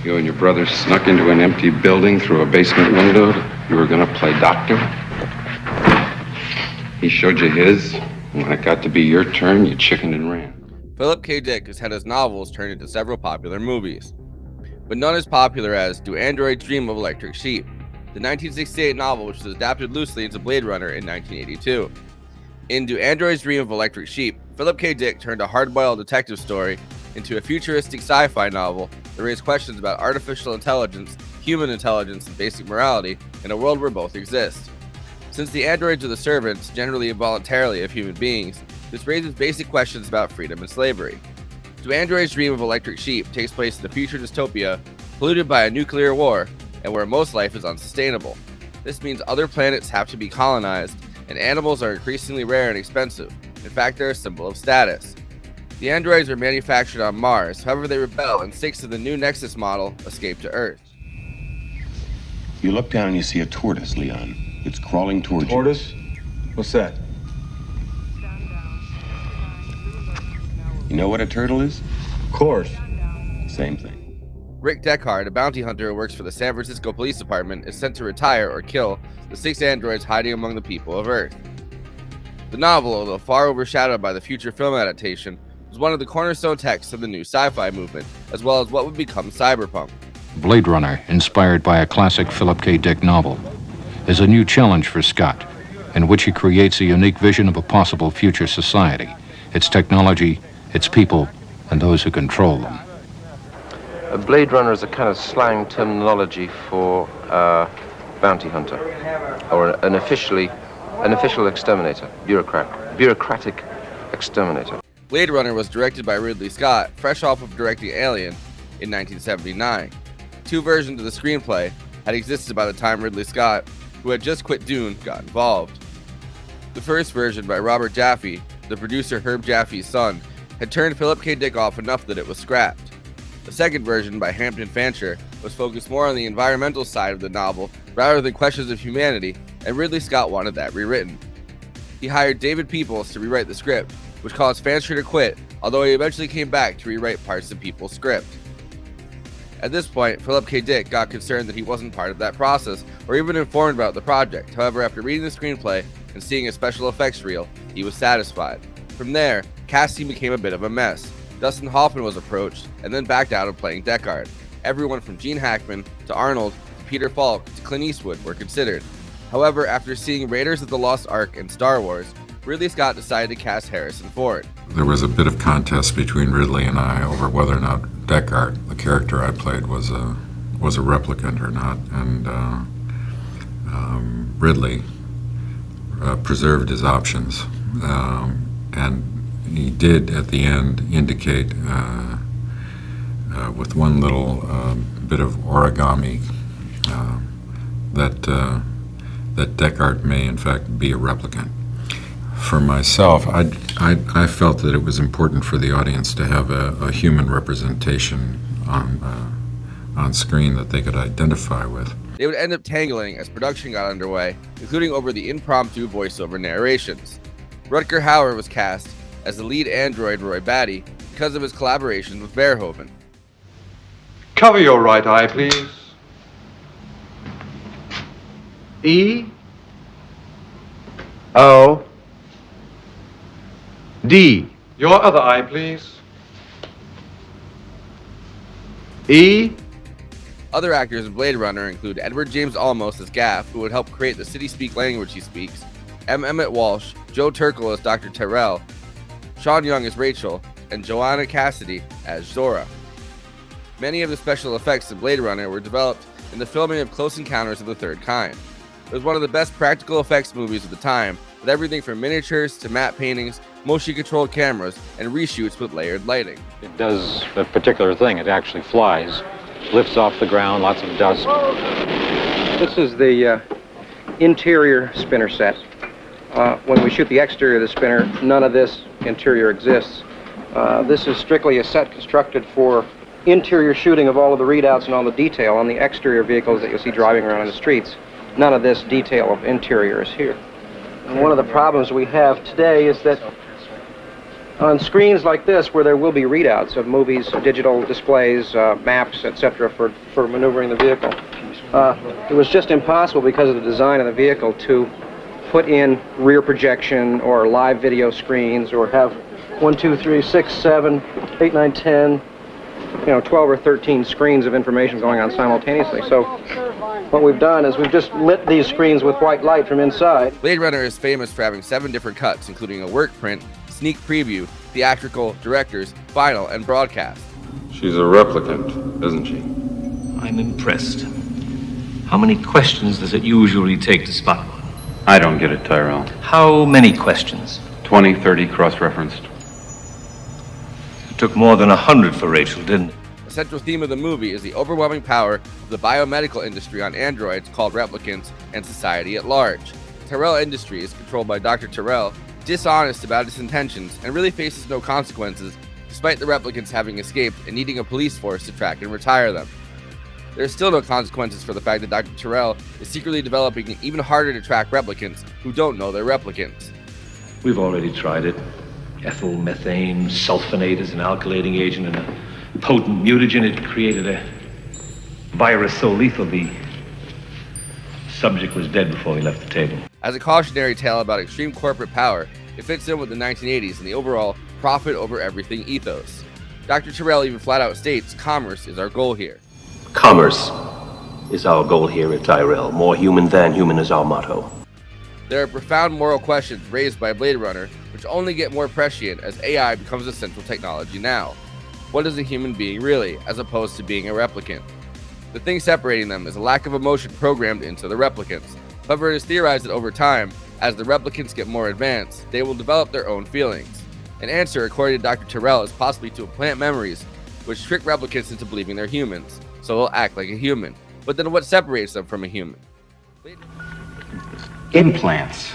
You and your brother snuck into an empty building through a basement window. You were going to play doctor. He showed you his, and when it got to be your turn, you chickened and ran. Philip K. Dick has had his novels turned into several popular movies, but none as popular as Do Androids Dream of Electric Sheep, the 1968 novel which was adapted loosely into Blade Runner in 1982. In Do Androids Dream of Electric Sheep, Philip K. Dick turned a hard-boiled detective story into a futuristic sci-fi novel that raised questions about artificial intelligence, human intelligence, and basic morality in a world where both exist. Since the androids are the servants, generally involuntarily, of human beings, this raises basic questions about freedom and slavery. Do Androids Dream of Electric Sheep takes place in a future dystopia polluted by a nuclear war and where most life is unsustainable. This means other planets have to be colonized, and animals are increasingly rare and expensive. In fact, they're a symbol of status. The androids are manufactured on Mars, however they rebel and 6 of the new Nexus model escape to Earth. You look down and you see a tortoise, Leon. It's crawling towards Tortoise? What's that? You know what a turtle is? Of course. Same thing. Rick Deckard, a bounty hunter who works for the San Francisco Police Department, is sent to retire or kill the 6 androids hiding among the people of Earth. The novel, although far overshadowed by the future film adaptation, was one of the cornerstone texts of the new sci-fi movement, as well as what would become cyberpunk. Blade Runner, inspired by a classic Philip K. Dick novel, is a new challenge for Scott, in which he creates a unique vision of a possible future society, its technology, its people, and those who control them. A Blade Runner is a kind of slang terminology for a bounty hunter, or an official exterminator, bureaucratic exterminator. Blade Runner was directed by Ridley Scott, fresh off of directing Alien in 1979. 2 versions of the screenplay had existed by the time Ridley Scott, who had just quit Dune, got involved. The first version by Robert Jaffe, the producer Herb Jaffe's son, had turned Philip K. Dick off enough that it was scrapped. The second version by Hampton Fancher was focused more on the environmental side of the novel rather than questions of humanity, and Ridley Scott wanted that rewritten. He hired David Peoples to rewrite the script, which caused Fancher to quit, although he eventually came back to rewrite parts of Peoples' script. At this point, Philip K. Dick got concerned that he wasn't part of that process or even informed about the project. However, after reading the screenplay and seeing a special effects reel, he was satisfied. From there, casting became a bit of a mess. Dustin Hoffman was approached and then backed out of playing Deckard. Everyone from Gene Hackman to Arnold to Peter Falk to Clint Eastwood were considered. However, after seeing Raiders of the Lost Ark and Star Wars, Ridley Scott decided to cast Harrison Ford. There was a bit of contest between Ridley and I over whether or not Deckard, the character I played, was a replicant or not, and Ridley preserved his options, and he did at the end indicate with one little bit of origami that Deckard may in fact be a replicant. For myself, I felt that it was important for the audience to have a human representation on screen that they could identify with. They would end up tangling as production got underway, including over the impromptu voiceover narrations. Rutger Hauer was cast as the lead android Roy Batty because of his collaborations with Verhoeven. Cover your right eye, please. E. O. D. Your other eye, please. E. Other actors in Blade Runner include Edward James Olmos as Gaff, who would help create the city-speak language he speaks, M. Emmett Walsh, Joe Turkel as Dr. Tyrell, Sean Young as Rachel, and Joanna Cassidy as Zora. Many of the special effects in Blade Runner were developed in the filming of Close Encounters of the Third Kind. It was one of the best practical effects movies of the time, with everything from miniatures to matte paintings, motion-controlled cameras, and reshoots with layered lighting. It does a particular thing. It actually flies, lifts off the ground, lots of dust. This is the interior spinner set. When we shoot the exterior of the spinner, none of this interior exists. This is strictly a set constructed for interior shooting of all of the readouts and all the detail on the exterior vehicles that you'll see driving around in the streets. None of this detail of interior is here. And one of the problems we have today is that On screens like this, where there will be readouts of movies, digital displays, maps, etc., for maneuvering the vehicle, it was just impossible because of the design of the vehicle to put in rear projection or live video screens or have 1, 2, 3, 6, 7, 8, 9, 10, 12 or 13 screens of information going on simultaneously. So what we've done is we've just lit these screens with white light from inside. Blade Runner is famous for having 7 different cuts, including a work print, sneak preview, theatrical, director's, final, and broadcast. She's a replicant, isn't she? I'm impressed. How many questions does it usually take to spot one? I don't get it, Tyrell. How many questions? 20, 30 cross-referenced. It took more than 100 for Rachel, didn't it? The central theme of the movie is the overwhelming power of the biomedical industry on androids called replicants and society at large. Tyrell Industries, controlled by Dr. Tyrell, dishonest about its intentions and really faces no consequences, despite the replicants having escaped and needing a police force to track and retire them. There are still no consequences for the fact that Dr. Tyrell is secretly developing an even harder to track replicants who don't know they're replicants. We've already tried it. Ethyl methane sulfonate is an alkylating agent and a potent mutagen. It created a virus so lethal the subject was dead before he left the table. As a cautionary tale about extreme corporate power, it fits in with the 1980s and the overall profit over everything ethos. Dr. Tyrell even flat out states commerce is our goal here. Commerce is our goal here at Tyrell. More human than human is our motto. There are profound moral questions raised by Blade Runner, which only get more prescient as AI becomes a central technology now. What is a human being really, as opposed to being a replicant? The thing separating them is a lack of emotion programmed into the replicants. However, it is theorized that over time, as the replicants get more advanced, they will develop their own feelings. An answer, according to Dr. Tyrell, is possibly to implant memories, which trick replicants into believing they're humans, so they'll act like a human. But then what separates them from a human? Implants.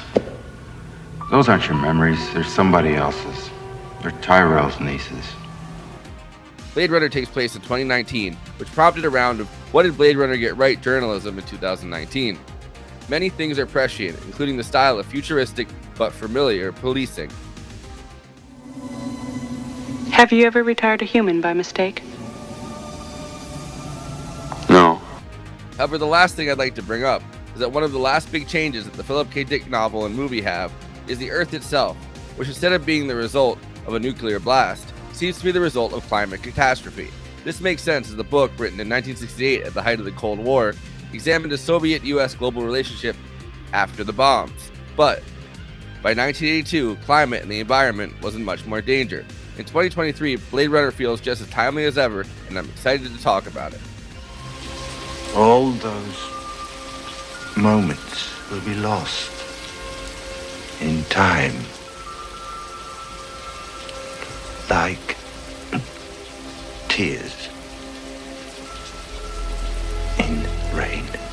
Those aren't your memories, they're somebody else's. They're Tyrell's nieces. Blade Runner takes place in 2019, which prompted a round of what did Blade Runner get right journalism in 2019. Many things are prescient, including the style of futuristic but familiar policing. Have you ever retired a human by mistake? No. However, the last thing I'd like to bring up is that one of the last big changes that the Philip K. Dick novel and movie have is the Earth itself, which instead of being the result of a nuclear blast, seems to be the result of climate catastrophe. This makes sense as the book, written in 1968 at the height of the Cold War, examined the Soviet-US global relationship after the bombs. But by 1982, climate and the environment was in much more danger. In 2023, Blade Runner feels just as timely as ever, and I'm excited to talk about it. All those moments will be lost in time. Like tears in